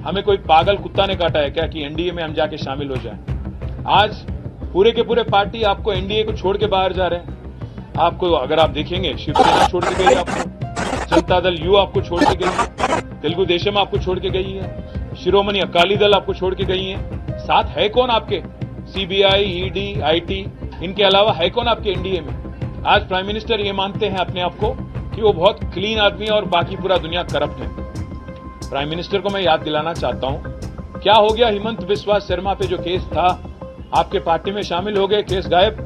हमें कोई पागल कुत्ता ने काटा है क्या कि एनडीए में हम जाके शामिल हो जाएं? आज पूरे के पूरे पार्टी आपको एनडीए को छोड़ के बाहर जा रहे हैं। आपको अगर आप देखेंगे, शिवसेना छोड़ के गई आपको, जनता दल यू आपको छोड़ के गई है, तेलुगु देशम आपको छोड़ के गई है, शिरोमणि अकाली दल आपको छोड़ के गई है। साथ है कौन आपके? सीबीआई, ईडी, आईटी, इनके अलावा है कौन आपके एनडीए में? आज प्राइम मिनिस्टर ये मानते हैं अपने आप को कि वो बहुत क्लीन आदमी और बाकी पूरा दुनिया करप्ट है। प्राइम मिनिस्टर को मैं याद दिलाना चाहता हूं, क्या हो गया हिमंत बिस्वा शर्मा पे जो केस था, आपके पार्टी में शामिल हो गए, केस गायब।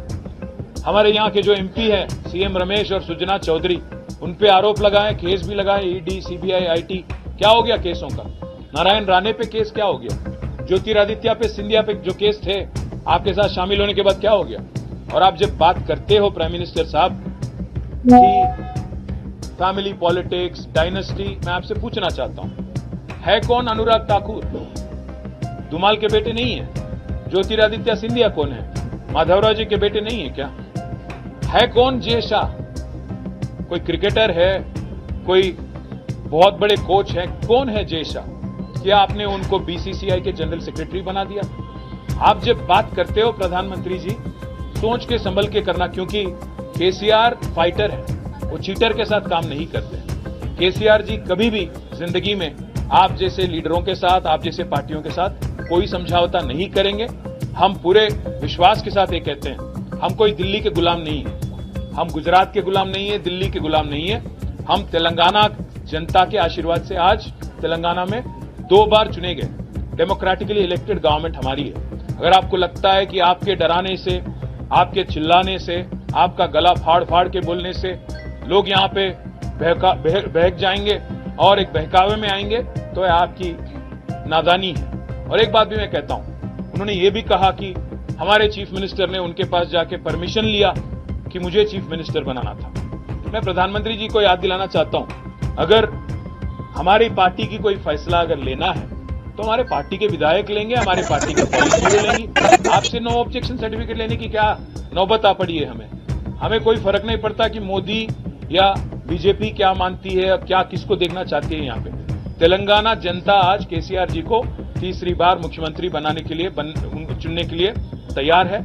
हमारे यहाँ के जो एमपी है सीएम रमेश और सुजना चौधरी, उन पे आरोप लगाए, केस भी लगाए, ईडी, सीबीआई, आईटी, क्या हो गया केसों का? नारायण राणे पे केस क्या हो गया? ज्योतिरादित्य पे, सिंधिया पे जो केस थे, आपके साथ शामिल होने के बाद क्या हो गया? और आप जब बात करते हो प्राइम मिनिस्टर साहब कि फैमिली पॉलिटिक्स, डायनेस्टी, मैं आपसे पूछना चाहता हूं, है कौन अनुराग ठाकुर? धुमाल के बेटे नहीं है? ज्योतिरादित्य सिंधिया कौन है? माधवराव जी के बेटे नहीं है क्या? है कौन जय शाह? कोई क्रिकेटर है? कोई बहुत बड़े कोच है? कौन है जय शाह? क्या आपने उनको बीसीसीआई के जनरल सेक्रेटरी बना दिया? आप जब बात करते हो प्रधानमंत्री जी, सोच के संभल के करना, क्योंकि केसीआर फाइटर है, वो चीटर के साथ काम नहीं करते। केसीआर जी कभी भी जिंदगी में आप जैसे लीडरों के साथ, आप जैसे पार्टियों के साथ कोई समझौता नहीं करेंगे। हम पूरे विश्वास के साथ ये कहते हैं, हम कोई दिल्ली के गुलाम नहीं है, हम गुजरात के गुलाम नहीं है, दिल्ली के गुलाम नहीं है। हम तेलंगाना जनता के आशीर्वाद से आज तेलंगाना में 2 बार चुने गए, डेमोक्रेटिकली इलेक्टेड गवर्नमेंट हमारी है। अगर आपको लगता है कि आपके डराने से, आपके चिल्लाने से, आपका गला फाड़ फाड़ के बोलने से लोग यहाँ पे बहक जाएंगे और एक बहकावे में आएंगे, तो आपकी नादानी है। और एक बात भी मैं कहता हूं, उन्होंने ये भी कहा कि हमारे चीफ मिनिस्टर ने उनके पास जाके परमिशन लिया कि मुझे चीफ मिनिस्टर बनाना था। मैं प्रधानमंत्री जी को याद दिलाना चाहता हूं, अगर हमारी पार्टी की कोई फैसला अगर लेना है तो हमारे पार्टी के विधायक लेंगे, हमारे पार्टी की पॉलिसी लेंगी। आपसे नो ऑब्जेक्शन सर्टिफिकेट लेने की क्या नौबत आ पड़ी है? हमें कोई फर्क नहीं पड़ता कि मोदी या बीजेपी क्या मानती है, क्या किसको देखना चाहती है। यहाँ पे तेलंगाना जनता आज केसीआर जी को तीसरी बार मुख्यमंत्री बनाने के लिए, चुनने के लिए तैयार है।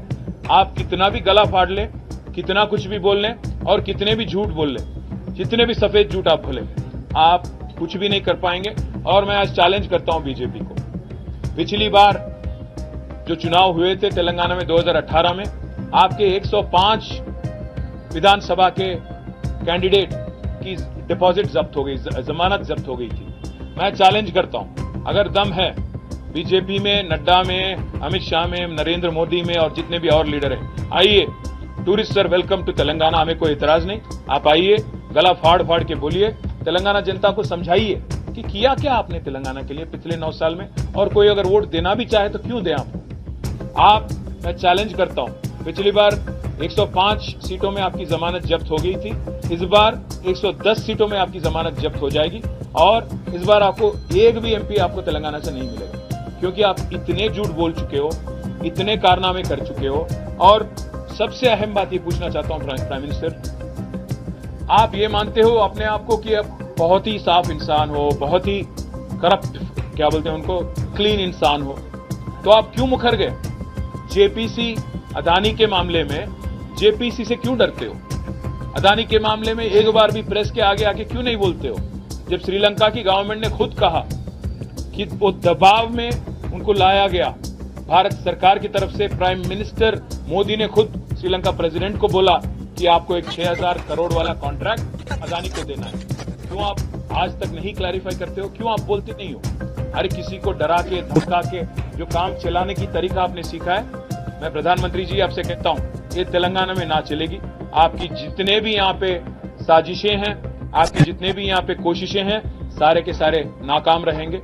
आप कितना भी गला फाड़ लें, कितना कुछ भी बोल लें और कितने भी झूठ बोल लें, जितने भी सफेद झूठ आप बोले, आप कुछ भी नहीं कर पाएंगे। और मैं आज चैलेंज करता हूं बीजेपी को, पिछली बार जो चुनाव हुए थे तेलंगाना में 2018 में, आपके 105 विधानसभा के कैंडिडेट की डिपॉजिट जब्त हो गई, जमानत जब्त हो गई थी। मैं चैलेंज करता हूं, अगर दम है बीजेपी में, नड्डा में, अमित शाह में, नरेंद्र मोदी में और जितने भी और लीडर हैं, आइए, tourist sir welcome to Telangana, हमें कोई इतराज नहीं। आप आइए, गला फाड़ फाड़ के बोलिए, तेलंगाना जनता को समझाइए कि किया क्या आपने तेलंगाना के लिए पिछले 9 साल में, और कोई अगर वोट देना भी चाहे तो क्यों दे आप। मैं चैलेंज करता हूं, पिछली बार 105 सीटों में आपकी जमानत जब्त हो गई थी, इस बार 110 सीटों में आपकी जमानत जब्त हो जाएगी और इस बार आपको एक भी एमपी आपको तेलंगाना से नहीं मिलेगा, क्योंकि आप इतने झूठ बोल चुके हो, इतने कारनामे कर चुके हो। और सबसे अहम बात ये पूछना चाहता हूं प्राइम मिनिस्टर, आप ये मानते हो अपने आप को कि आप बहुत ही साफ इंसान हो, बहुत ही करप्ट, क्या बोलते हैं उनको, क्लीन इंसान हो, तो आप क्यों मुखर गए? जेपीसी अदानी के मामले में जेपीसी से क्यों डरते हो? अदानी के मामले में एक बार भी प्रेस के आगे आके क्यों नहीं बोलते हो? जब श्रीलंका की गवर्नमेंट ने खुद कहा कि वो दबाव में उनको लाया गया, भारत सरकार की तरफ से प्राइम मिनिस्टर मोदी ने खुद श्रीलंका प्रेसिडेंट को बोला कि आपको एक 6000 करोड़ वाला कॉन्ट्रैक्ट अदानी को देना है, क्यों आप आज तक नहीं क्लैरिफाई करते हो? क्यों आप बोलते नहीं हो? हर किसी को डरा के, धमका के जो काम चलाने की तरीका आपने सीखा है, मैं प्रधानमंत्री जी आपसे कहता हूं, ये तेलंगाना में ना चलेगी। आपकी जितने भी यहाँ पे साजिशें हैं, आपकी जितने भी यहाँ पे कोशिशें हैं, सारे के सारे नाकाम रहेंगे।